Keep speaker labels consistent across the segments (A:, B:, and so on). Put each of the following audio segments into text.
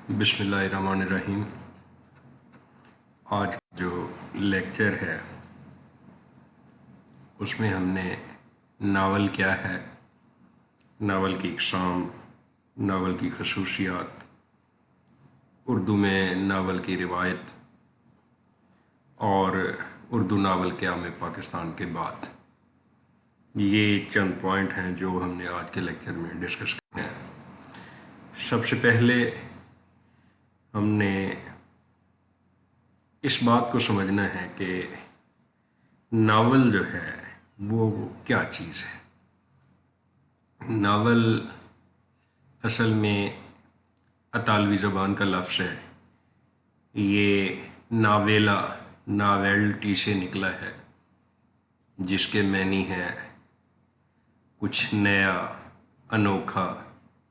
A: بسم اللہ الرحمن الرحیم۔ آج جو لیکچر ہے اس میں ہم نے ناول کیا ہے، ناول کی اقسام، ناول کی خصوصیات، اردو میں ناول کی روایت اور اردو ناول قیام پاکستان کے بعد، یہ چند پوائنٹ ہیں جو ہم نے آج کے لیکچر میں ڈسکس کرنے ہیں۔ سب سے پہلے ہم نے اس بات کو سمجھنا ہے کہ ناول جو ہے وہ کیا چیز ہے۔ ناول اصل میں اطالوی زبان کا لفظ ہے، یہ ناویلا ناویلٹی سے نکلا ہے، جس کے معنی ہے کچھ نیا، انوکھا،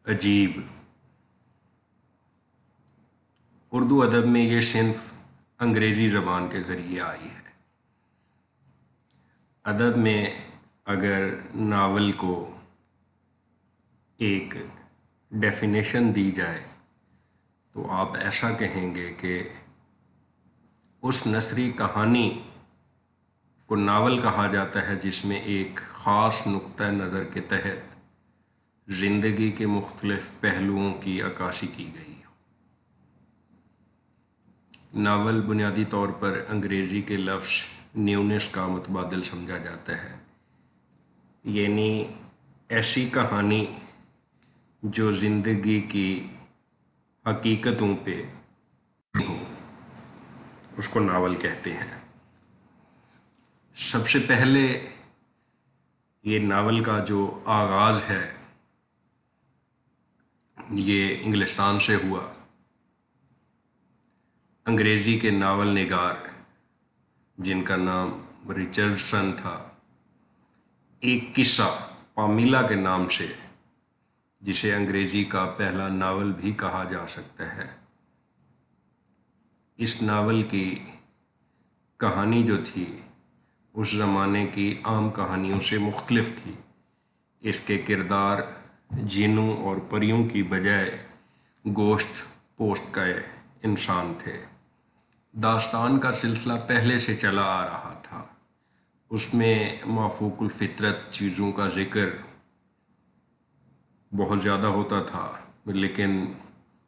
A: عجیب۔ اردو ادب میں یہ صنف انگریزی زبان کے ذریعے آئی ہے۔ ادب میں اگر ناول کو ایک ڈیفینیشن دی جائے تو آپ ایسا کہیں گے کہ اس نثری کہانی کو ناول کہا جاتا ہے جس میں ایک خاص نقطہ نظر کے تحت زندگی کے مختلف پہلوؤں کی عکاسی کی گئی ہو۔ ناول بنیادی طور پر انگریزی کے لفظ نیونس کا متبادل سمجھا جاتا ہے، یعنی ایسی کہانی جو زندگی کی حقیقتوں پہ ہو، اس کو ناول کہتے ہیں۔ سب سے پہلے یہ ناول کا جو آغاز ہے یہ انگلستان سے ہوا۔ انگریزی کے ناول نگار جن کا نام ریچرڈسن تھا، ایک قصہ پامیلا کے نام سے، جسے انگریزی کا پہلا ناول بھی کہا جا سکتا ہے، اس ناول کی کہانی جو تھی اس زمانے کی عام کہانیوں سے مختلف تھی۔ اس کے کردار جنوں اور پریوں کی بجائے گوشت پوشت کا انسان تھے۔ داستان کا سلسلہ پہلے سے چلا آ رہا تھا، اس میں مافوق الفطرت چیزوں کا ذکر بہت زیادہ ہوتا تھا، لیکن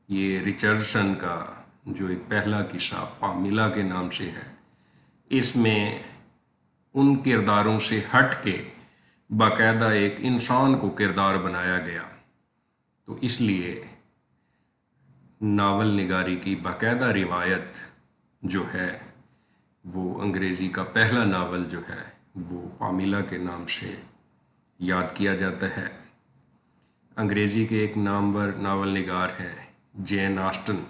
A: یہ ریچرڈسن کا جو ایک پہلا قصہ پامیلا کے نام سے ہے، اس میں ان کرداروں سے ہٹ کے باقاعدہ ایک انسان کو کردار بنایا گیا، تو اس لیے ناول نگاری کی باقاعدہ روایت جو ہے وہ انگریزی کا پہلا ناول جو ہے وہ پامیلا کے نام سے یاد کیا جاتا ہے۔ انگریزی کے ایک نامور ناول نگار ہے جین آسٹن،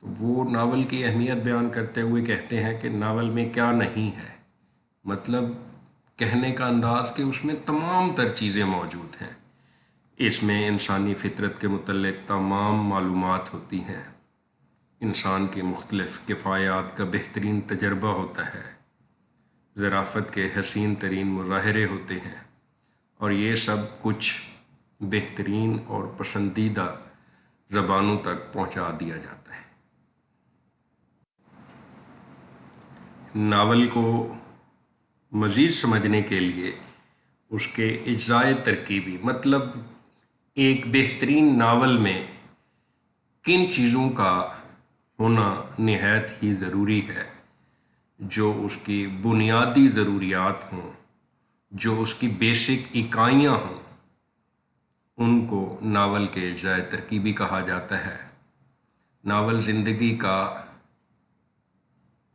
A: وہ ناول کی اہمیت بیان کرتے ہوئے کہتے ہیں کہ ناول میں کیا نہیں ہے، مطلب کہنے کا انداز کہ اس میں تمام تر چیزیں موجود ہیں۔ اس میں انسانی فطرت کے متعلق تمام معلومات ہوتی ہیں، انسان کی مختلف کفایات کا بہترین تجربہ ہوتا ہے، ظرافت کے حسین ترین مظاہرے ہوتے ہیں، اور یہ سب کچھ بہترین اور پسندیدہ زبانوں تک پہنچا دیا جاتا ہے۔ ناول کو مزید سمجھنے کے لیے اس کے اجزائے ترکیبی، مطلب ایک بہترین ناول میں کن چیزوں کا ہونا نہایت ہی ضروری ہے، جو اس کی بنیادی ضروریات ہوں، جو اس کی بیسک اکائیاں ہوں، ان کو ناول کے اجزائے ترکیبی کہا جاتا ہے۔ ناول زندگی کا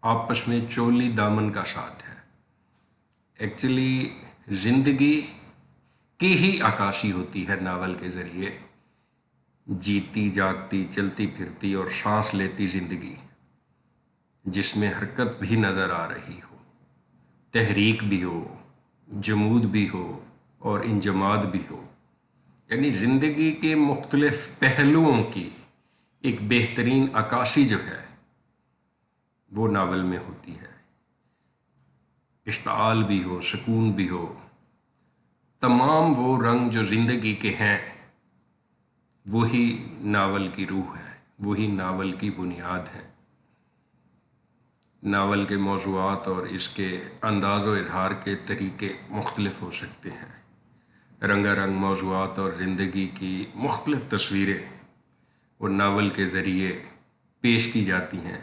A: آپس میں چولی دامن کا ساتھ ہے۔ ایکچولی زندگی کی ہی عکاسی ہوتی ہے ناول کے ذریعے، جیتی جاگتی چلتی پھرتی اور سانس لیتی زندگی، جس میں حرکت بھی نظر آ رہی ہو، تحریک بھی ہو، جمود بھی ہو اور انجماد بھی ہو، یعنی زندگی کے مختلف پہلوؤں کی ایک بہترین عکاسی جو ہے وہ ناول میں ہوتی ہے۔ اشتعال بھی ہو، سکون بھی ہو، تمام وہ رنگ جو زندگی کے ہیں وہی ناول کی روح ہے، وہی ناول کی بنیاد ہے۔ ناول کے موضوعات اور اس کے انداز و اظہار کے طریقے مختلف ہو سکتے ہیں۔ رنگا رنگ موضوعات اور زندگی کی مختلف تصویریں اور ناول کے ذریعے پیش کی جاتی ہیں،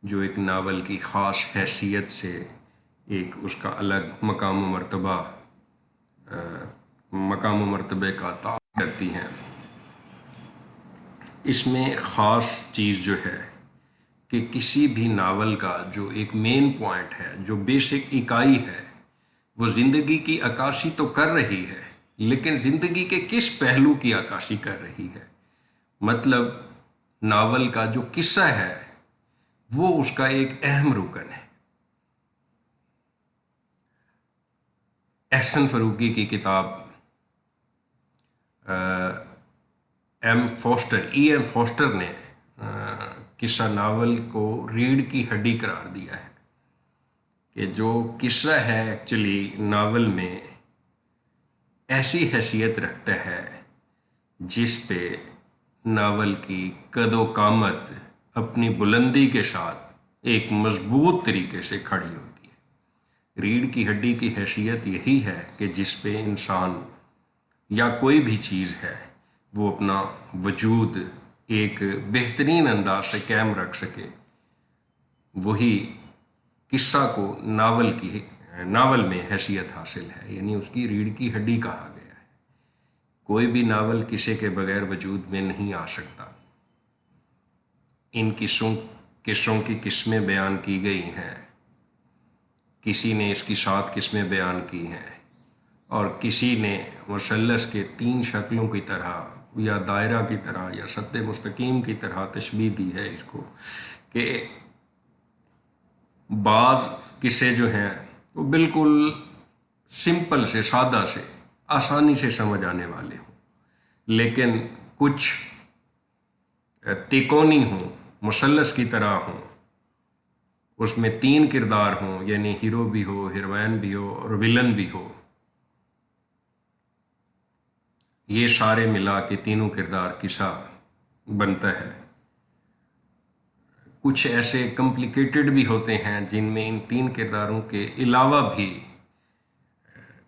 A: جو ایک ناول کی خاص حیثیت سے ایک اس کا الگ مقام و مرتبے کا تعین کرتی ہیں۔ اس میں خاص چیز جو ہے کہ کسی بھی ناول کا جو ایک مین پوائنٹ ہے، جو بیسک اکائی ہے، وہ زندگی کی عکاسی تو کر رہی ہے، لیکن زندگی کے کس پہلو کی عکاسی کر رہی ہے؟ مطلب ناول کا جو قصہ ہے وہ اس کا ایک اہم رکن ہے۔ احسن فروغی کی کتاب ای ایم فوسٹر نے قصہ ناول کو ریڑھ کی ہڈی قرار دیا ہے، کہ جو قصہ ہے ایکچولی ناول میں ایسی حیثیت رکھتا ہے جس پہ ناول کی قد و قامت اپنی بلندی کے ساتھ ایک مضبوط طریقے سے کھڑی ہوتی ہے۔ ریڑھ کی ہڈی کی حیثیت یہی ہے کہ جس پہ انسان یا کوئی بھی چیز ہے وہ اپنا وجود ایک بہترین انداز سے قائم رکھ سکے، وہی قصہ کو ناول میں حیثیت حاصل ہے، یعنی اس کی ریڑھ کی ہڈی کہا گیا ہے۔ کوئی بھی ناول قصے کے بغیر وجود میں نہیں آ سکتا۔ ان قصوں کی قسمیں بیان کی گئی ہیں، کسی نے اس کی 7 قسمیں بیان کی ہیں، اور کسی نے مثلث کے 3 شکلوں کی طرح یا دائرہ کی طرح یا خط مستقیم کی طرح تشبیہ دی ہے اس کو، کہ بعض قصے جو ہیں وہ بالکل سمپل سے، سادہ سے، آسانی سے سمجھ آنے والے ہوں، لیکن کچھ تکونی ہوں، مثلث کی طرح ہوں، اس میں 3 کردار ہوں، یعنی ہیرو بھی ہو، ہیروئن بھی ہو اور ولن بھی ہو، یہ سارے ملا کے تینوں کردار قصہ بنتا ہے۔ کچھ ایسے کمپلیکیٹڈ بھی ہوتے ہیں جن میں ان 3 کرداروں کے علاوہ بھی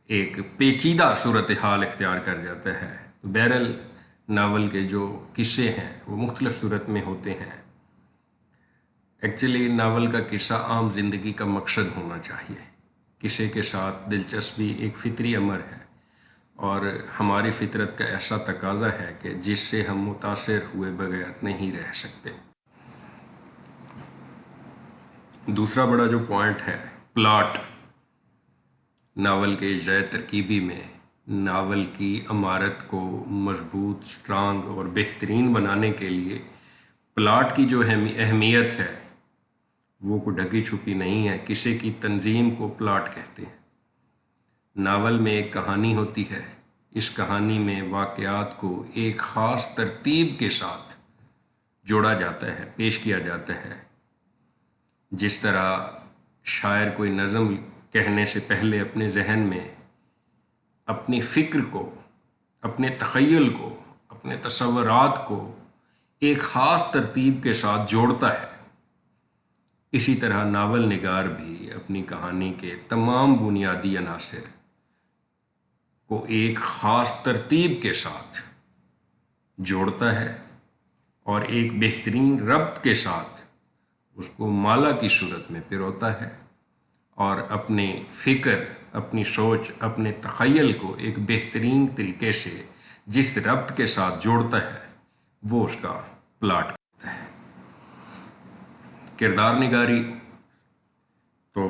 A: ایک پیچیدہ صورتحال اختیار کر جاتا ہے۔ تو بہرحال ناول کے جو قصے ہیں وہ مختلف صورت میں ہوتے ہیں۔ ایکچولی ناول کا قصہ عام زندگی کا مقصد ہونا چاہیے۔ قصے کے ساتھ دلچسپی ایک فطری امر ہے، اور ہماری فطرت کا ایسا تقاضا ہے کہ جس سے ہم متاثر ہوئے بغیر نہیں رہ سکتے۔ دوسرا بڑا جو پوائنٹ ہے پلاٹ، ناول کے اجزاء ترکیبی میں ناول کی عمارت کو مضبوط، سٹرانگ اور بہترین بنانے کے لیے پلاٹ کی جو اہمیت ہے وہ کوئی ڈھکی چھپی نہیں ہے۔ قصے کی تنظیم کو پلاٹ کہتے ہیں۔ ناول میں ایک کہانی ہوتی ہے، اس کہانی میں واقعات کو ایک خاص ترتیب کے ساتھ جوڑا جاتا ہے، پیش کیا جاتا ہے۔ جس طرح شاعر کوئی نظم کہنے سے پہلے اپنے ذہن میں اپنی فکر کو، اپنے تخیل کو، اپنے تصورات کو ایک خاص ترتیب کے ساتھ جوڑتا ہے، اسی طرح ناول نگار بھی اپنی کہانی کے تمام بنیادی عناصر کو ایک خاص ترتیب کے ساتھ جوڑتا ہے اور ایک بہترین ربط کے ساتھ اس کو مالا کی صورت میں پروتا ہے، اور اپنے فکر، اپنی سوچ، اپنے تخیل کو ایک بہترین طریقے سے جس ربط کے ساتھ جوڑتا ہے وہ اس کا پلاٹ کرتا ہے۔ کردار نگاری تو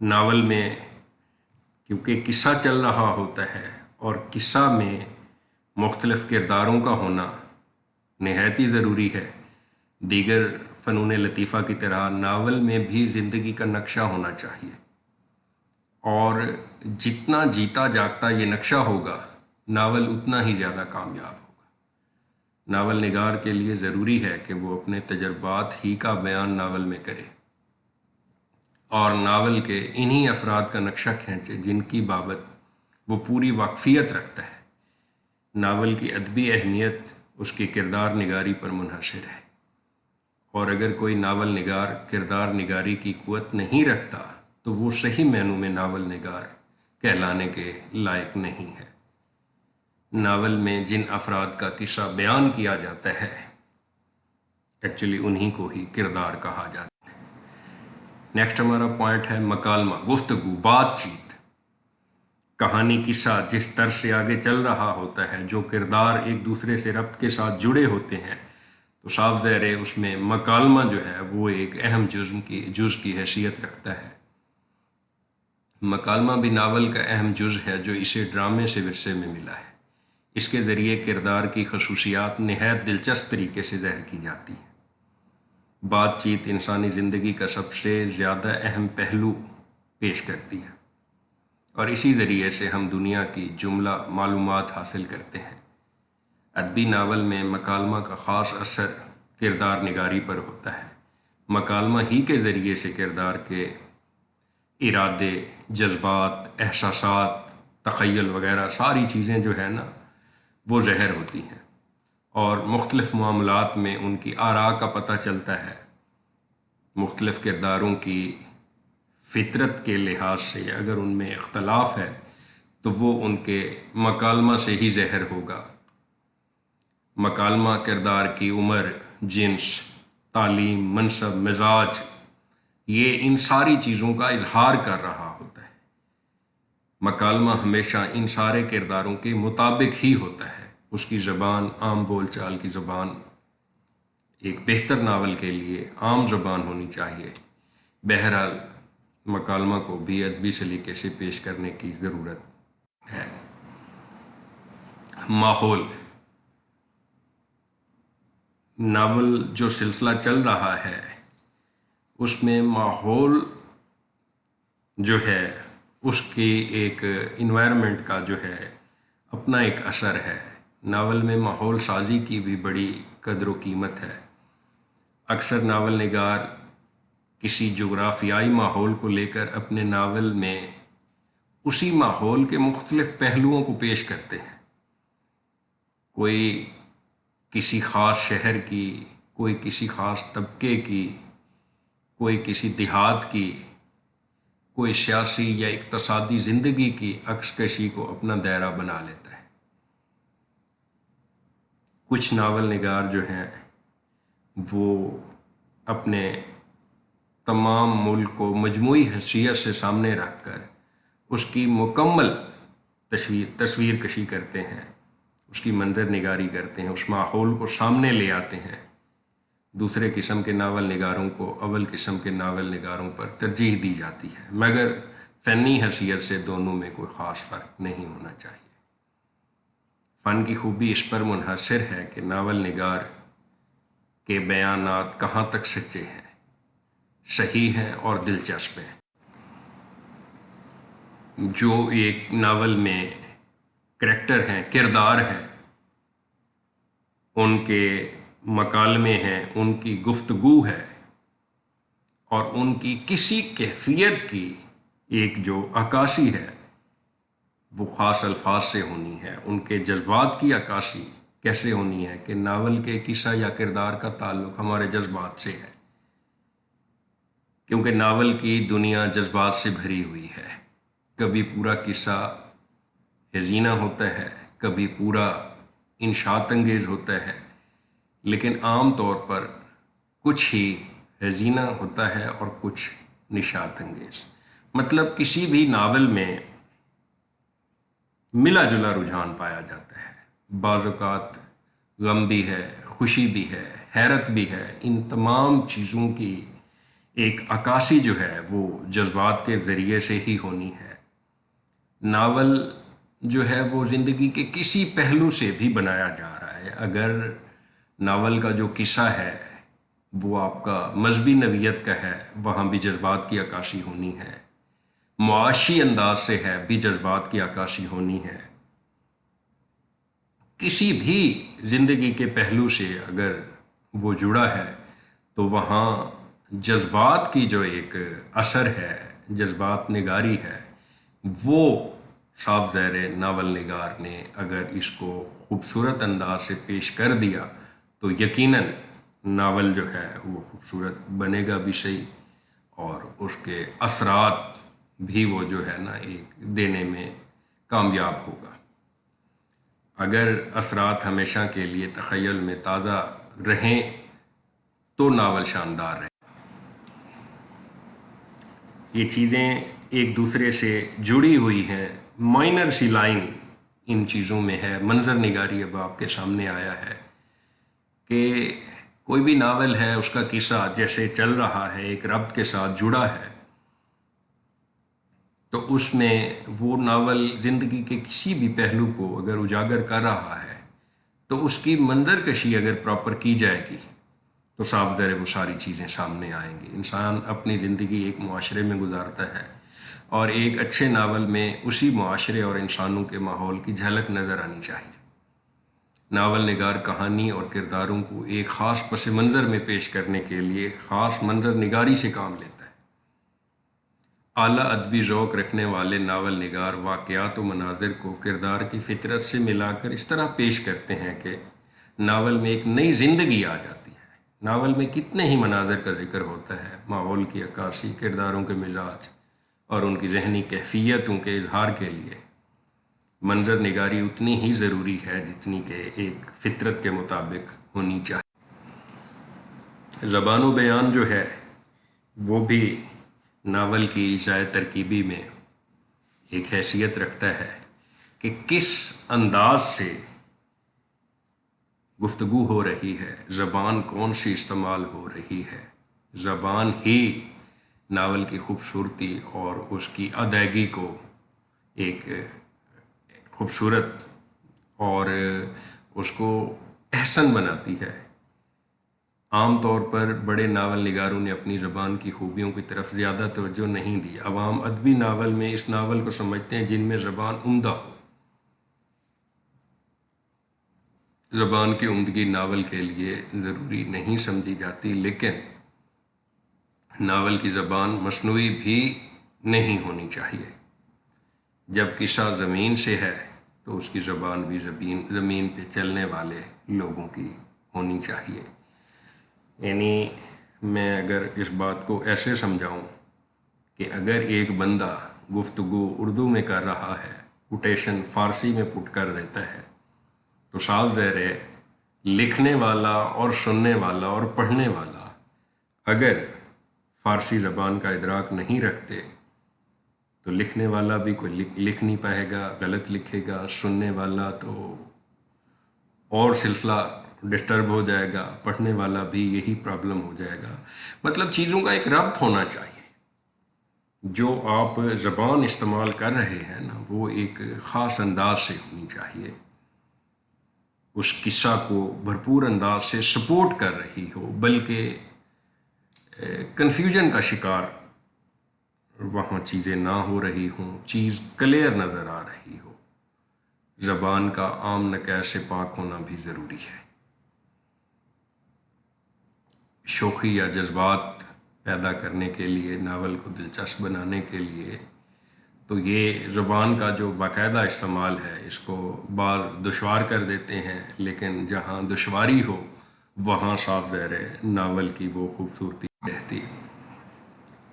A: ناول میں کیونکہ قصہ چل رہا ہوتا ہے اور قصہ میں مختلف کرداروں کا ہونا نہایت ہی ضروری ہے، دیگر فنون لطیفہ کی طرح ناول میں بھی زندگی کا نقشہ ہونا چاہیے، اور جتنا جیتا جاگتا یہ نقشہ ہوگا ناول اتنا ہی زیادہ کامیاب ہوگا۔ ناول نگار کے لیے ضروری ہے کہ وہ اپنے تجربات ہی کا بیان ناول میں کرے، اور ناول کے انہی افراد کا نقشہ کھینچے جن کی بابت وہ پوری واقفیت رکھتا ہے۔ ناول کی ادبی اہمیت اس کی کردار نگاری پر منحصر ہے، اور اگر کوئی ناول نگار کردار نگاری کی قوت نہیں رکھتا تو وہ صحیح معنوں میں ناول نگار کہلانے کے لائق نہیں ہے۔ ناول میں جن افراد کا قصہ بیان کیا جاتا ہے ایکچولی انہی کو ہی کردار کہا جاتا ہے۔ نیکسٹ ہمارا پوائنٹ ہے مکالمہ، گفتگو، بات چیت۔ کہانی قصہ جس طرز سے آگے چل رہا ہوتا ہے، جو کردار ایک دوسرے سے ربط کے ساتھ جڑے ہوتے ہیں، تو صاف ظاہر ہے اس میں مکالمہ جو ہے وہ ایک اہم جز کی حیثیت رکھتا ہے۔ مکالمہ بھی ناول کا اہم جز ہے جو اسے ڈرامے سے ورثے میں ملا ہے۔ اس کے ذریعے کردار کی خصوصیات نہایت دلچسپ طریقے سے ظاہر کی جاتی ہیں۔ بات چیت انسانی زندگی کا سب سے زیادہ اہم پہلو پیش کرتی ہے، اور اسی ذریعے سے ہم دنیا کی جملہ معلومات حاصل کرتے ہیں۔ ادبی ناول میں مکالمہ کا خاص اثر کردار نگاری پر ہوتا ہے۔ مکالمہ ہی کے ذریعے سے کردار کے ارادے، جذبات، احساسات، تخیل وغیرہ ساری چیزیں جو ہے نا وہ ظاہر ہوتی ہیں، اور مختلف معاملات میں ان کی آراء کا پتہ چلتا ہے۔ مختلف کرداروں کی فطرت کے لحاظ سے اگر ان میں اختلاف ہے تو وہ ان کے مکالمہ سے ہی ظاہر ہوگا۔ مکالمہ کردار کی عمر، جنس، تعلیم، منصب، مزاج، یہ ان ساری چیزوں کا اظہار کر رہا ہوتا ہے۔ مکالمہ ہمیشہ ان سارے کرداروں کے مطابق ہی ہوتا ہے۔ اس کی زبان عام بول چال کی زبان ایک بہتر ناول کے لیے عام زبان ہونی چاہیے۔ بہرحال مکالمہ کو بھی ادبی سلیقے سے پیش کرنے کی ضرورت ہے۔ ماحول، ناول جو سلسلہ چل رہا ہے اس میں ماحول جو ہے اس کی ایک انوائرمنٹ کا جو ہے اپنا ایک اثر ہے۔ ناول میں ماحول سازی کی بھی بڑی قدر و قیمت ہے۔ اکثر ناول نگار کسی جغرافیائی ماحول کو لے کر اپنے ناول میں اسی ماحول کے مختلف پہلوؤں کو پیش کرتے ہیں۔ کوئی کسی خاص شہر کی، کوئی کسی خاص طبقے کی، کوئی کسی دیہات کی، کوئی سیاسی یا اقتصادی زندگی کی عکس کشی کو اپنا دائرہ بنا لیتا ہے۔ کچھ ناول نگار جو ہیں وہ اپنے تمام ملک کو مجموعی حیثیت سے سامنے رکھ کر اس کی مکمل تصویر کشی کرتے ہیں، اس کی منظر نگاری کرتے ہیں، اس ماحول کو سامنے لے آتے ہیں۔ دوسرے قسم کے ناول نگاروں کو اول قسم کے ناول نگاروں پر ترجیح دی جاتی ہے، مگر فنی حیثیت سے دونوں میں کوئی خاص فرق نہیں ہونا چاہیے۔ فن کی خوبی اس پر منحصر ہے کہ ناول نگار کے بیانات کہاں تک سچے ہیں، صحیح ہیں اور دلچسپ ہیں۔ جو ایک ناول میں کریکٹر ہیں، کردار ہیں، ان کے مکالمے ہیں، ان کی گفتگو ہے، اور ان کی کسی کیفیت کی ایک جو عکاسی ہے وہ خاص الفاظ سے ہونی ہے۔ ان کے جذبات کی عکاسی کیسے ہونی ہے کہ ناول کے قصہ یا کردار کا تعلق ہمارے جذبات سے ہے، کیونکہ ناول کی دنیا جذبات سے بھری ہوئی ہے۔ کبھی پورا قصہ حزینہ ہوتا ہے، کبھی پورا انشاءات انگیز ہوتا ہے، لیکن عام طور پر کچھ ہی حزینہ ہوتا ہے اور کچھ نشاط انگیز۔ مطلب کسی بھی ناول میں ملا جلا رجحان پایا جاتا ہے۔ بعض اوقات غم بھی ہے، خوشی بھی ہے، حیرت بھی ہے۔ ان تمام چیزوں کی ایک عکاسی جو ہے وہ جذبات کے ذریعے سے ہی ہونی ہے۔ ناول جو ہے وہ زندگی کے کسی پہلو سے بھی بنایا جا رہا ہے۔ اگر ناول کا جو قصہ ہے وہ آپ کا مذہبی نوعیت کا ہے، وہاں بھی جذبات کی عکاسی ہونی ہے۔ معاشی انداز سے ہے، بھی جذبات کی عکاسی ہونی ہے۔ کسی بھی زندگی کے پہلو سے اگر وہ جڑا ہے تو وہاں جذبات کی جو ایک اثر ہے، جذبات نگاری ہے، وہ صاف ظاہر ناول نگار نے اگر اس کو خوبصورت انداز سے پیش کر دیا تو یقیناً ناول جو ہے وہ خوبصورت بنے گا بھی صحیح، اور اس کے اثرات بھی وہ جو ہے نا ایک دینے میں کامیاب ہوگا۔ اگر اثرات ہمیشہ کے لیے تخیل میں تازہ رہیں تو ناول شاندار رہے۔ یہ چیزیں ایک دوسرے سے جڑی ہوئی ہیں، مائنر سی لائن ان چیزوں میں ہے۔ منظر نگاری اب آپ کے سامنے آیا ہے کہ کوئی بھی ناول ہے، اس کا قصہ جیسے چل رہا ہے ایک ربط کے ساتھ جڑا ہے، تو اس میں وہ ناول زندگی کے کسی بھی پہلو کو اگر اجاگر کر رہا ہے تو اس کی منظر کشی اگر پراپر کی جائے گی تو صاف ظاہر وہ ساری چیزیں سامنے آئیں گی۔ انسان اپنی زندگی ایک معاشرے میں گزارتا ہے، اور ایک اچھے ناول میں اسی معاشرے اور انسانوں کے ماحول کی جھلک نظر آنی چاہیے۔ ناول نگار کہانی اور کرداروں کو ایک خاص پس منظر میں پیش کرنے کے لیے خاص منظر نگاری سے کام لیتا ہے۔ اعلیٰ ادبی ذوق رکھنے والے ناول نگار واقعات و مناظر کو کردار کی فطرت سے ملا کر اس طرح پیش کرتے ہیں کہ ناول میں ایک نئی زندگی آ جاتی ہے۔ ناول میں کتنے ہی مناظر کا ذکر ہوتا ہے، ماحول کی عکاسی، کرداروں کے مزاج اور ان کی ذہنی کیفیتوں کے اظہار کے لیے منظر نگاری اتنی ہی ضروری ہے جتنی کہ ایک فطرت کے مطابق ہونی چاہیے۔ زبان و بیان جو ہے وہ بھی ناول کی ذائع ترکیبی میں ایک حیثیت رکھتا ہے کہ کس انداز سے گفتگو ہو رہی ہے، زبان کون سی استعمال ہو رہی ہے۔ زبان ہی ناول کی خوبصورتی اور اس کی ادائیگی کو ایک خوبصورت اور اس کو احسن بناتی ہے۔ عام طور پر بڑے ناول نگاروں نے اپنی زبان کی خوبیوں کی طرف زیادہ توجہ نہیں دی۔ عوام ادبی ناول میں اس ناول کو سمجھتے ہیں جن میں زبان عمدہ ہو۔ زبان کی عمدگی ناول کے لیے ضروری نہیں سمجھی جاتی، لیکن ناول کی زبان مصنوعی بھی نہیں ہونی چاہیے۔ جب قصہ زمین سے ہے تو اس کی زبان بھی زمین پہ چلنے والے لوگوں کی ہونی چاہیے۔ یعنی میں اگر اس بات کو ایسے سمجھاؤں کہ اگر ایک بندہ گفتگو اردو میں کر رہا ہے، کوٹیشن فارسی میں پٹ کر دیتا ہے، تو صاف ظاہر ہے لکھنے والا اور سننے والا اور پڑھنے والا اگر فارسی زبان کا ادراک نہیں رکھتے تو لکھنے والا بھی کوئی لکھ نہیں پائے گا، غلط لکھے گا، سننے والا تو اور سلسلہ ڈسٹرب ہو جائے گا، پڑھنے والا بھی یہی پرابلم ہو جائے گا۔ مطلب چیزوں کا ایک ربط ہونا چاہیے۔ جو آپ زبان استعمال کر رہے ہیں نا وہ ایک خاص انداز سے ہونی چاہیے، اس قصہ کو بھرپور انداز سے سپورٹ کر رہی ہو، بلکہ کنفیوژن کا شکار وہاں چیزیں نہ ہو رہی ہوں، چیز کلیئر نظر آ رہی ہو۔ زبان کا عام نقائص سے پاک ہونا بھی ضروری ہے۔ شوخی یا جذبات پیدا کرنے کے لیے، ناول کو دلچسپ بنانے کے لیے، تو یہ زبان کا جو باقاعدہ استعمال ہے اس کو بعض دشوار کر دیتے ہیں، لیکن جہاں دشواری ہو وہاں صاف ظاہر ہے ناول کی وہ خوبصورتی رہتی ہے۔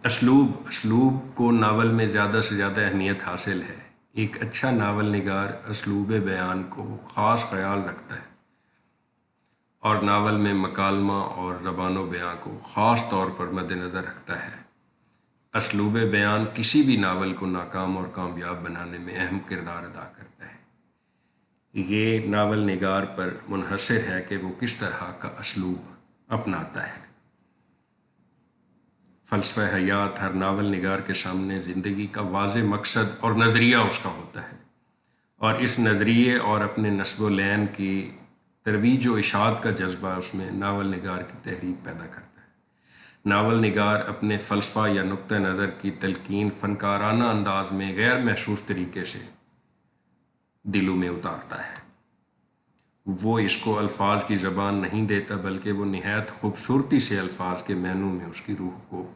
A: اسلوب کو ناول میں زیادہ سے زیادہ اہمیت حاصل ہے۔ ایک اچھا ناول نگار اسلوب بیان کو خاص خیال رکھتا ہے اور ناول میں مکالمہ اور زبان و بیان کو خاص طور پر مد نظر رکھتا ہے۔ اسلوب بیان کسی بھی ناول کو ناکام اور کامیاب بنانے میں اہم کردار ادا کرتا ہے۔ یہ ناول نگار پر منحصر ہے کہ وہ کس طرح کا اسلوب اپناتا ہے۔ فلسفہ حیات ہر ناول نگار کے سامنے زندگی کا واضح مقصد اور نظریہ اس کا ہوتا ہے، اور اس نظریے اور اپنے نصب و لین کی ترویج و اشاعت کا جذبہ اس میں ناول نگار کی تحریک پیدا کرتا ہے۔ ناول نگار اپنے فلسفہ یا نقطہ نظر کی تلقین فنکارانہ انداز میں غیر محسوس طریقے سے دلوں میں اتارتا ہے۔ وہ اس کو الفاظ کی زبان نہیں دیتا، بلکہ وہ نہایت خوبصورتی سے الفاظ کے معنوں میں اس کی روح کو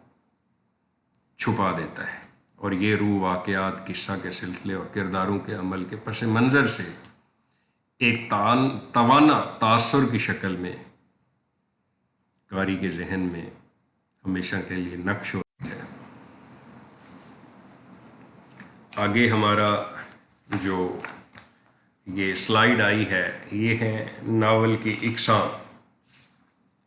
A: چھپا دیتا ہے، اور یہ روح واقعات، قصہ کے سلسلے اور کرداروں کے عمل کے پس منظر سے ایک توانا تاثر کی شکل میں قاری کے ذہن میں ہمیشہ کے لیے نقش ہوتی ہے۔ آگے ہمارا جو یہ سلائیڈ آئی ہے یہ ہے ناول کی اقسام۔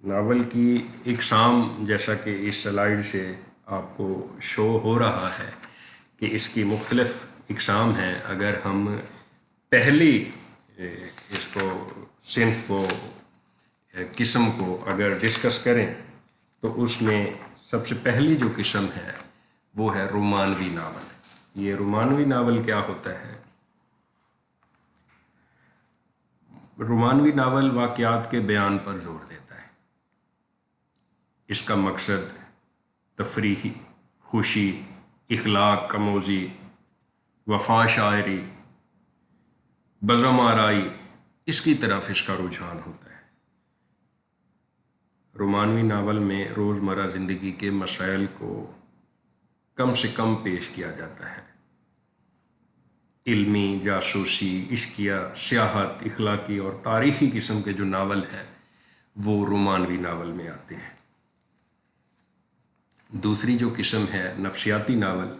A: ناول کی اقسام جیسا کہ اس سلائیڈ سے آپ کو شو ہو رہا ہے کہ اس کی مختلف اقسام ہیں۔ اگر ہم پہلی اس کو صنف کو قسم کو اگر ڈسکس کریں تو اس میں سب سے پہلی جو قسم ہے وہ ہے رومانوی ناول۔ یہ رومانوی ناول کیا ہوتا ہے؟ رومانوی ناول واقعات کے بیان پر زور دیتا ہے۔ اس کا مقصد تفریحی، خوشی، اخلاق کموزی، وفا شاعری، بزم آرائی، اس کی طرف اس کا رجحان ہوتا ہے۔ رومانوی ناول میں روزمرہ زندگی کے مسائل کو کم سے کم پیش کیا جاتا ہے۔ علمی، جاسوسی، عشقیہ، سیاحت، اخلاقی اور تاریخی قسم کے جو ناول ہیں وہ رومانوی ناول میں آتے ہیں۔ دوسری جو قسم ہے نفسیاتی ناول۔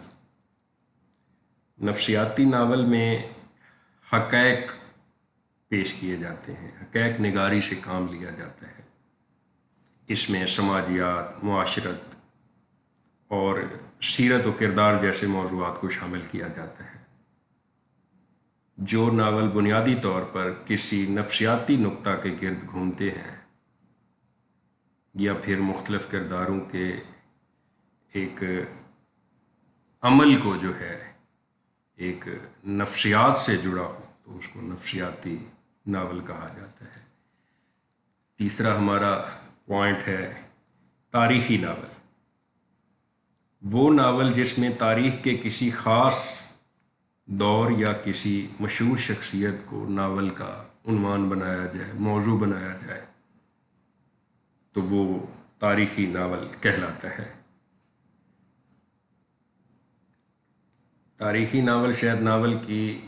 A: نفسیاتی ناول میں حقائق پیش کیے جاتے ہیں، حقائق نگاری سے کام لیا جاتا ہے۔ اس میں سماجیات، معاشرت اور سیرت و کردار جیسے موضوعات کو شامل کیا جاتا ہے۔ جو ناول بنیادی طور پر کسی نفسیاتی نقطہ کے گرد گھومتے ہیں یا پھر مختلف کرداروں کے ایک عمل کو جو ہے ایک نفسیات سے جڑا ہو تو اس کو نفسیاتی ناول کہا جاتا ہے۔ تیسرا ہمارا پوائنٹ ہے تاریخی ناول۔ وہ ناول جس میں تاریخ کے کسی خاص دور یا کسی مشہور شخصیت کو ناول کا عنوان بنایا جائے، موضوع بنایا جائے تو وہ تاریخی ناول کہلاتا ہے۔ تاریخی ناول شاید ناول کی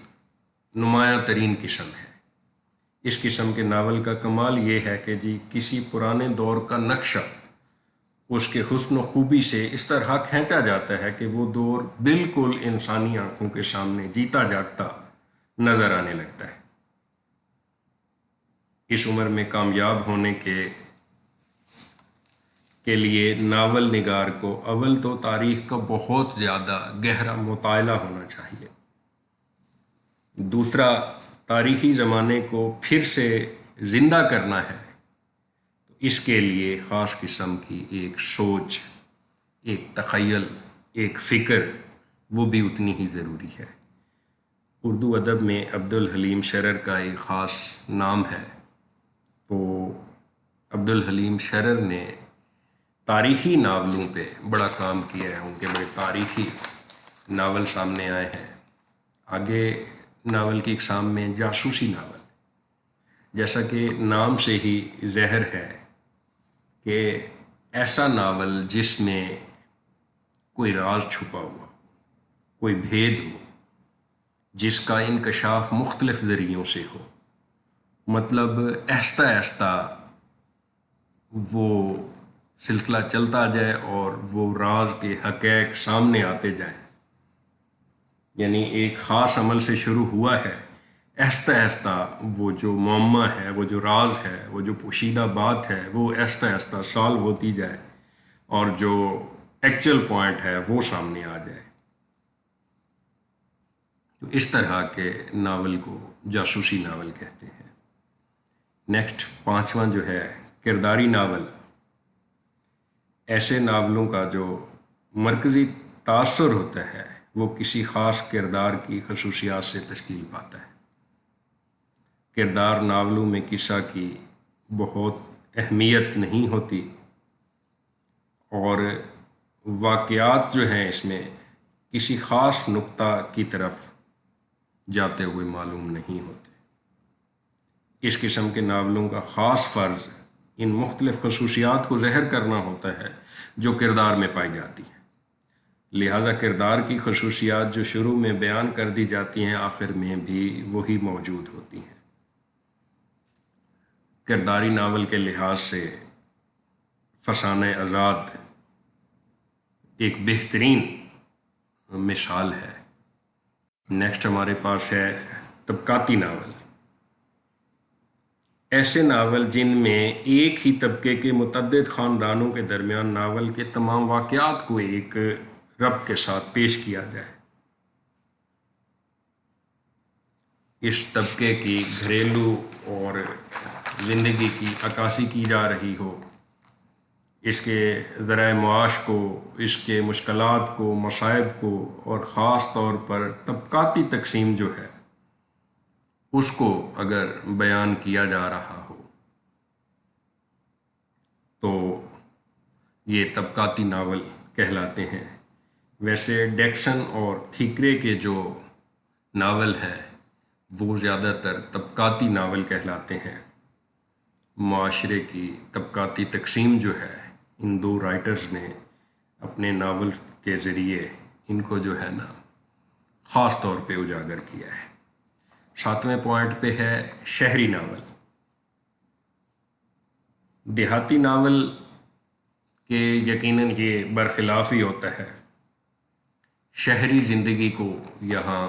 A: نمایاں ترین قسم ہے۔ اس قسم کے ناول کا کمال یہ ہے کہ جی کسی پرانے دور کا نقشہ اس کے حسن و خوبی سے اس طرح کھینچا جاتا ہے کہ وہ دور بالکل انسانی آنکھوں کے سامنے جیتا جاگتا نظر آنے لگتا ہے۔ اس عمر میں کامیاب ہونے کے لیے ناول نگار کو اول تو تاریخ کا بہت زیادہ گہرا مطالعہ ہونا چاہیے۔ دوسرا، تاریخی زمانے کو پھر سے زندہ کرنا ہے تو اس کے لیے خاص قسم کی ایک سوچ، ایک تخیل، ایک فکر وہ بھی اتنی ہی ضروری ہے۔ اردو ادب میں عبدالحلیم شرر کا ایک خاص نام ہے۔ تو عبدالحلیم شرر نے تاریخی ناولوں پہ بڑا کام کیا ہے، ان کے بڑے تاریخی ناول سامنے آئے ہیں۔ آگے ناول کی اقسام میں جاسوسی ناول، جیسا کہ نام سے ہی ظاہر ہے کہ ایسا ناول جس میں کوئی راز چھپا ہوا، کوئی بھید ہو، جس کا انکشاف مختلف ذریعوں سے ہو، مطلب آہستہ آہستہ وہ سلسلہ چلتا جائے اور وہ راز کے حقائق سامنے آتے جائیں۔ یعنی ایک خاص عمل سے شروع ہوا ہے، آہستہ آہستہ وہ جو معمہ ہے، وہ جو راز ہے، وہ جو پوشیدہ بات ہے وہ آہستہ آہستہ سالو ہوتی جائے اور جو ایکچوئل پوائنٹ ہے وہ سامنے آ جائے۔ تو اس طرح کے ناول کو جاسوسی ناول کہتے ہیں۔ نیکسٹ پانچواں جو ہے کرداری ناول۔ ایسے ناولوں کا جو مرکزی تاثر ہوتا ہے وہ کسی خاص کردار کی خصوصیات سے تشکیل پاتا ہے۔ کردار ناولوں میں قصہ کی بہت اہمیت نہیں ہوتی اور واقعات جو ہیں اس میں کسی خاص نقطہ کی طرف جاتے ہوئے معلوم نہیں ہوتے۔ اس قسم کے ناولوں کا خاص فرض ان مختلف خصوصیات کو ظاہر کرنا ہوتا ہے جو کردار میں پائی جاتی ہیں۔ لہذا کردار کی خصوصیات جو شروع میں بیان کر دی جاتی ہیں آخر میں بھی وہی موجود ہوتی ہیں۔ کرداری ناول کے لحاظ سے فسانہ آزاد ایک بہترین مثال ہے۔ نیکسٹ ہمارے پاس ہے طبقاتی ناول۔ ایسے ناول جن میں ایک ہی طبقے کے متعدد خاندانوں کے درمیان ناول کے تمام واقعات کو ایک ربط کے ساتھ پیش کیا جائے۔ اس طبقے کی گھریلو اور زندگی کی عکاسی کی جا رہی ہو، اس کے ذرائع معاش کو، اس کے مشکلات کو، مصائب کو، اور خاص طور پر طبقاتی تقسیم جو ہے اس کو اگر بیان کیا جا رہا ہو تو یہ طبقاتی ناول کہلاتے ہیں۔ ویسے ڈیکسن اور تھیکرے کے جو ناول ہے وہ زیادہ تر طبقاتی ناول کہلاتے ہیں۔ معاشرے کی طبقاتی تقسیم جو ہے ان دو رائٹرز نے اپنے ناول کے ذریعے ان کو جو ہے نا خاص طور پہ اجاگر کیا ہے۔ 7ویں پوائنٹ پہ ہے شہری ناول۔ دیہاتی ناول کے یقیناً یہ برخلاف ہی ہوتا ہے۔ شہری زندگی کو یہاں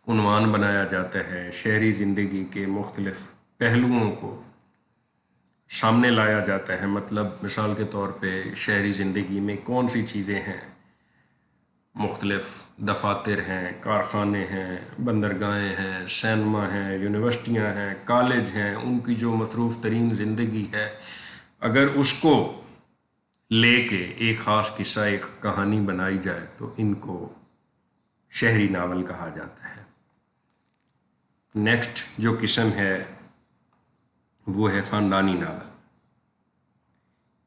A: عنوان بنایا جاتا ہے، شہری زندگی کے مختلف پہلوؤں کو سامنے لایا جاتا ہے۔ مطلب مثال کے طور پہ شہری زندگی میں کون سی چیزیں ہیں، مختلف دفاتر ہیں، کارخانے ہیں، بندرگاہیں ہیں، سینما ہیں، یونیورسٹیاں ہیں، کالج ہیں، ان کی جو مصروف ترین زندگی ہے، اگر اس کو لے کے ایک خاص قصہ، ایک کہانی بنائی جائے تو ان کو شہری ناول کہا جاتا ہے۔ نیکسٹ جو قسم ہے وہ ہے خاندانی ناول۔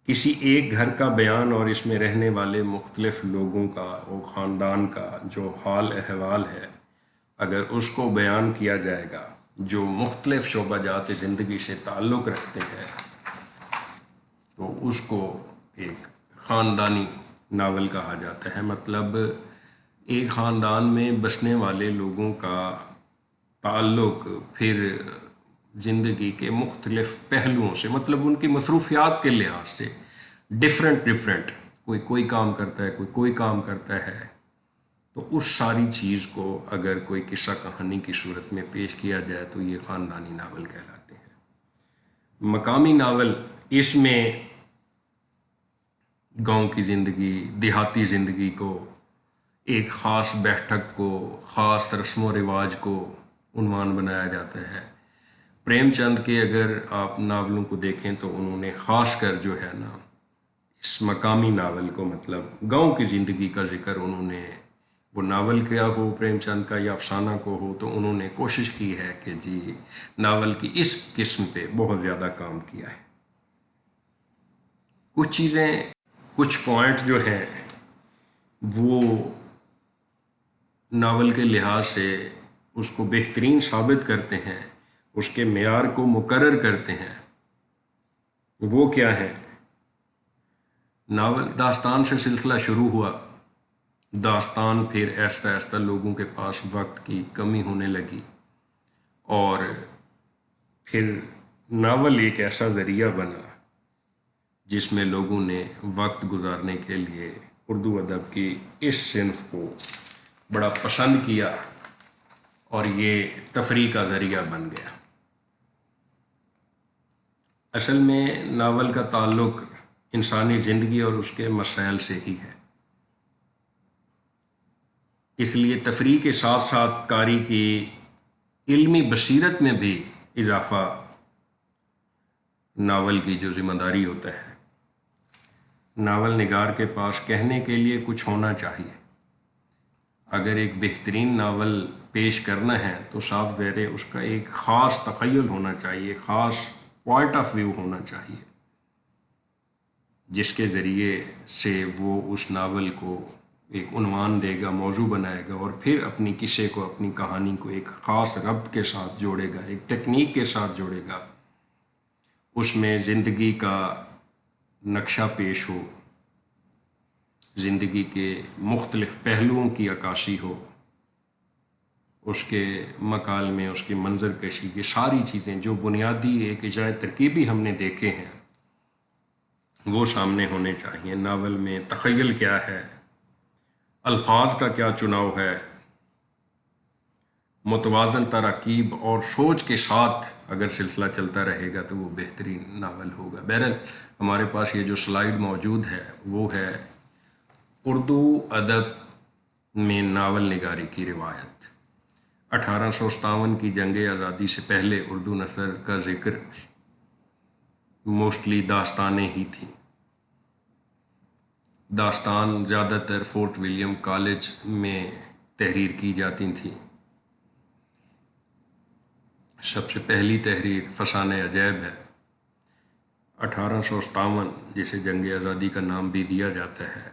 A: کسی ایک گھر کا بیان اور اس میں رہنے والے مختلف لوگوں کا اور خاندان کا جو حال احوال ہے، اگر اس کو بیان کیا جائے گا جو مختلف شعبہ جات زندگی سے تعلق رکھتے ہیں تو اس کو ایک خاندانی ناول کہا جاتا ہے۔ مطلب ایک خاندان میں بسنے والے لوگوں کا تعلق پھر زندگی کے مختلف پہلوؤں سے، مطلب ان کی مصروفیات کے لحاظ سے ڈفرینٹ، کوئی کام کرتا ہے، کوئی کام کرتا ہے، تو اس ساری چیز کو اگر کوئی قصہ کہانی کی صورت میں پیش کیا جائے تو یہ خاندانی ناول کہلاتے ہیں۔ مقامی ناول، اس میں گاؤں کی زندگی، دیہاتی زندگی کو، ایک خاص بیٹھک کو، خاص رسم و رواج کو عنوان بنایا جاتا ہے۔ پریم چند کے اگر آپ ناولوں کو دیکھیں تو انہوں نے خاص کر جو ہے نا اس مقامی ناول کو، مطلب گاؤں کی زندگی کا ذکر، انہوں نے وہ ناول کیا ہو پریم چند کا یا افسانہ کو ہو تو انہوں نے کوشش کی ہے کہ جی ناول کی اس قسم پہ بہت زیادہ کام کیا ہے۔ کچھ چیزیں، کچھ پوائنٹ جو ہیں وہ ناول کے لحاظ سے اس کو بہترین ثابت کرتے ہیں، اس کے معیار کو مقرر کرتے ہیں۔ وہ کیا ہے؟ ناول داستان سے سلسلہ شروع ہوا، داستان پھر آہستہ آہستہ لوگوں کے پاس وقت کی کمی ہونے لگی، اور پھر ناول ایک ایسا ذریعہ بنا جس میں لوگوں نے وقت گزارنے کے لیے اردو ادب کی اس صنف کو بڑا پسند کیا اور یہ تفریح کا ذریعہ بن گیا۔ اصل میں ناول کا تعلق انسانی زندگی اور اس کے مسائل سے ہی ہے، اس لیے تفریح کے ساتھ ساتھ قاری کی علمی بصیرت میں بھی اضافہ ناول کی جو ذمہ داری ہوتا ہے۔ ناول نگار کے پاس کہنے کے لیے کچھ ہونا چاہیے۔ اگر ایک بہترین ناول پیش کرنا ہے تو صاف ظاہر ہے اس کا ایک خاص تخیل ہونا چاہیے، خاص پوائنٹ آف ویو ہونا چاہیے، جس کے ذریعے سے وہ اس ناول کو ایک عنوان دے گا، موضوع بنائے گا، اور پھر اپنی قصے کو، اپنی کہانی کو ایک خاص ربط کے ساتھ جوڑے گا، ایک تکنیک کے ساتھ جوڑے گا، اس میں زندگی کا نقشہ پیش ہو، زندگی کے مختلف پہلوؤں کی عکاسی ہو، اس کے مکالمے، اس کی منظر کشی، یہ ساری چیزیں جو بنیادی ایک اجزائے ترکیبی ہم نے دیکھے ہیں وہ سامنے ہونے چاہیے۔ ناول میں تخیل کیا ہے، الفاظ کا کیا چناؤ ہے، متوازن تراکیب اور سوچ کے ساتھ اگر سلسلہ چلتا رہے گا تو وہ بہترین ناول ہوگا۔ بہرحال ہمارے پاس یہ جو سلائیڈ موجود ہے وہ ہے اردو ادب میں ناول نگاری کی روایت۔ 1857 کی جنگ آزادی سے پہلے اردو نثر کا ذکر موسٹلی داستانیں ہی تھیں۔ داستان زیادہ تر فورٹ ولیم کالج میں تحریر کی جاتی تھیں۔ سب سے پہلی تحریر فسانہ عجائب ہے، 1857، جسے جنگ آزادی کا نام بھی دیا جاتا ہے۔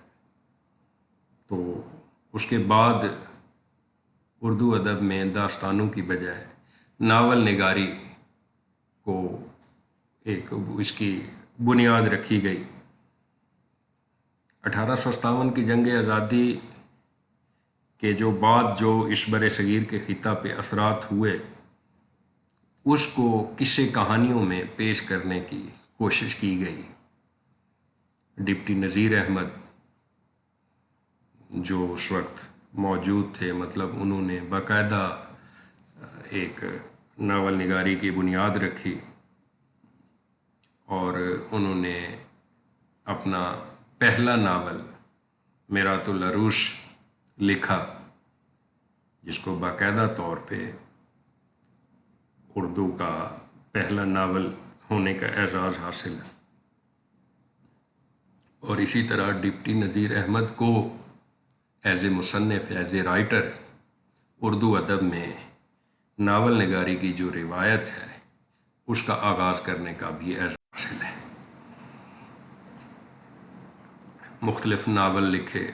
A: تو اس کے بعد اردو ادب میں داستانوں کی بجائے ناول نگاری کو ایک اس کی بنیاد رکھی گئی۔ 1857 کی جنگ آزادی کے جو بعد جو اس بر صغیر کے خطہ پہ اثرات ہوئے اس کو قصے کہانیوں میں پیش کرنے کی کوشش کی گئی۔ ڈپٹی نذیر احمد جو اس وقت موجود تھے، مطلب انہوں نے باقاعدہ ایک ناول نگاری کی بنیاد رکھی اور انہوں نے اپنا پہلا ناول میرات العروش لکھا، جس کو باقاعدہ طور پہ اردو کا پہلا ناول ہونے کا اعزاز حاصل ہے۔ اور اسی طرح ڈپٹی نذیر احمد کو ایز اے مصنف، ایز اے رائٹر اردو ادب میں ناول نگاری کی جو روایت ہے اس کا آغاز کرنے کا بھی اعزاز حاصل ہے۔ مختلف ناول لکھے،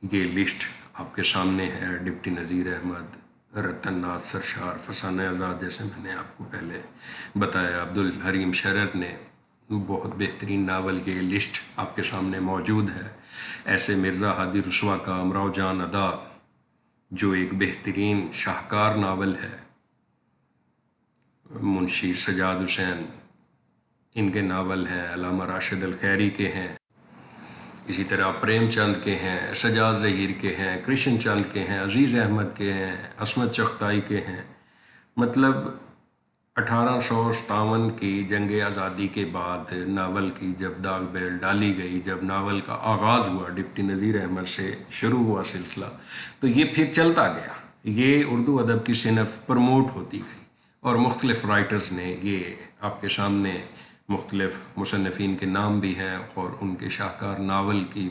A: یہ لسٹ آپ کے سامنے ہے۔ ڈپٹی نذیر احمد، رتن ناتھ سرشار، فسانہ آزاد جیسے میں نے آپ کو پہلے بتایا، عبدالحلیم شرر نے بہت بہترین ناول کی لسٹ آپ کے سامنے موجود ہے۔ ایسے مرزا ہادی رسوا کا امراؤ جان ادا جو ایک بہترین شاہکار ناول ہے۔ منشی سجاد حسین، ان کے ناول ہیں، علامہ راشد الخیری کے ہیں، اسی طرح پریم چند کے ہیں، سجاد ظہیر کے ہیں، کرشن چند کے ہیں، عزیز احمد کے ہیں، عصمت چغتائی کے ہیں۔ مطلب 1857 کی جنگ آزادی کے بعد ناول کی جب داغ بیل ڈالی گئی، جب ناول کا آغاز ہوا، ڈپٹی نذیر احمد سے شروع ہوا سلسلہ، تو یہ پھر چلتا گیا۔ یہ اردو ادب کی صنف پروموٹ ہوتی گئی اور مختلف رائٹرز نے، یہ آپ کے سامنے مختلف مصنفین کے نام بھی ہیں اور ان کے شاہکار ناول کی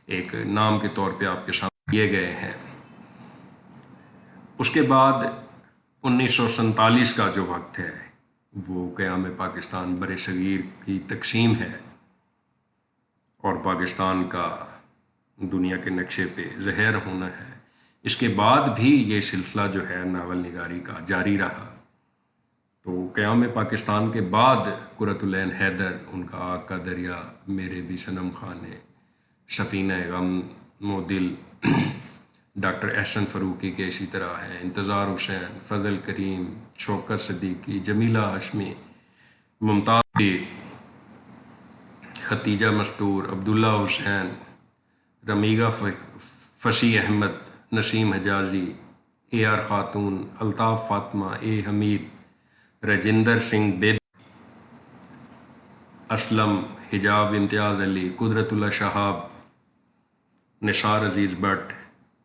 A: ایک نام کے طور پہ آپ کے سامنے دیے گئے ہیں۔ اس کے بعد 1947 کا جو وقت ہے وہ قیام پاکستان بر صغیر کی تقسیم ہے اور پاکستان کا دنیا کے نقشے پہ ظاہر ہونا ہے۔ اس کے بعد بھی یہ سلسلہ جو ہے ناول نگاری کا جاری رہا۔ تو قیام پاکستان کے بعد قرۃ العین حیدر، ان کا آگ کا دریا، میرے بھی صنم خانے، سفینہ غم و دل، ڈاکٹر احسن فروقی کے اسی طرح ہیں، انتظار حسین، فضل کریم، شوکت صدیقی، جمیلہ ہاشمی، ممتاز، ختیجہ مستور، عبداللہ حسین، رمیگا فصیح احمد، نسیم حجازی، اے آر خاتون، الطاف فاطمہ، اے حمید، رجندر سنگھ بیدی، اسلم، حجاب امتیاز علی، قدرت اللہ شہاب، نثار عزیز بٹ،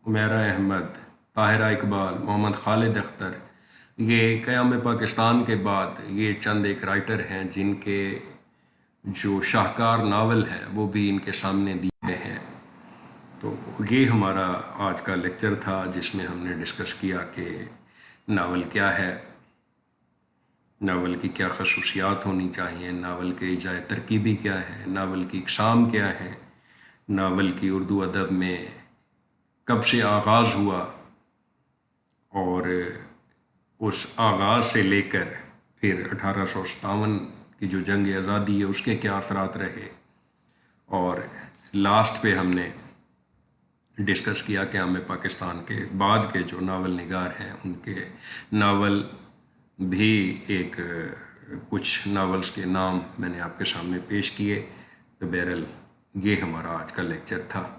A: عمیرہ احمد، طاہرہ اقبال، محمد خالد اختر، یہ قیام پاکستان کے بعد یہ چند ایک رائٹر ہیں جن کے جو شاہکار ناول ہیں وہ بھی ان کے سامنے دیے ہیں۔ تو یہ ہمارا آج کا لیکچر تھا جس میں ہم نے ڈسکس کیا کہ ناول کیا ہے، ناول کی کیا خصوصیات ہونی چاہیے، ناول کے اجزائے ترکیبی کیا ہے، ناول کی اقسام کیا ہے، ناول کی اردو ادب میں کب سے آغاز ہوا اور اس آغاز سے لے کر پھر 1857 کی جو جنگ آزادی ہے اس کے کیا اثرات رہے، اور لاسٹ پہ ہم نے ڈسکس کیا قیام پاکستان کے بعد کے جو ناول نگار ہیں ان کے ناول بھی ایک کچھ ناولز کے نام میں نے آپ کے سامنے پیش کیے. تو بہرحال یہ ہمارا آج کا لیکچر تھا.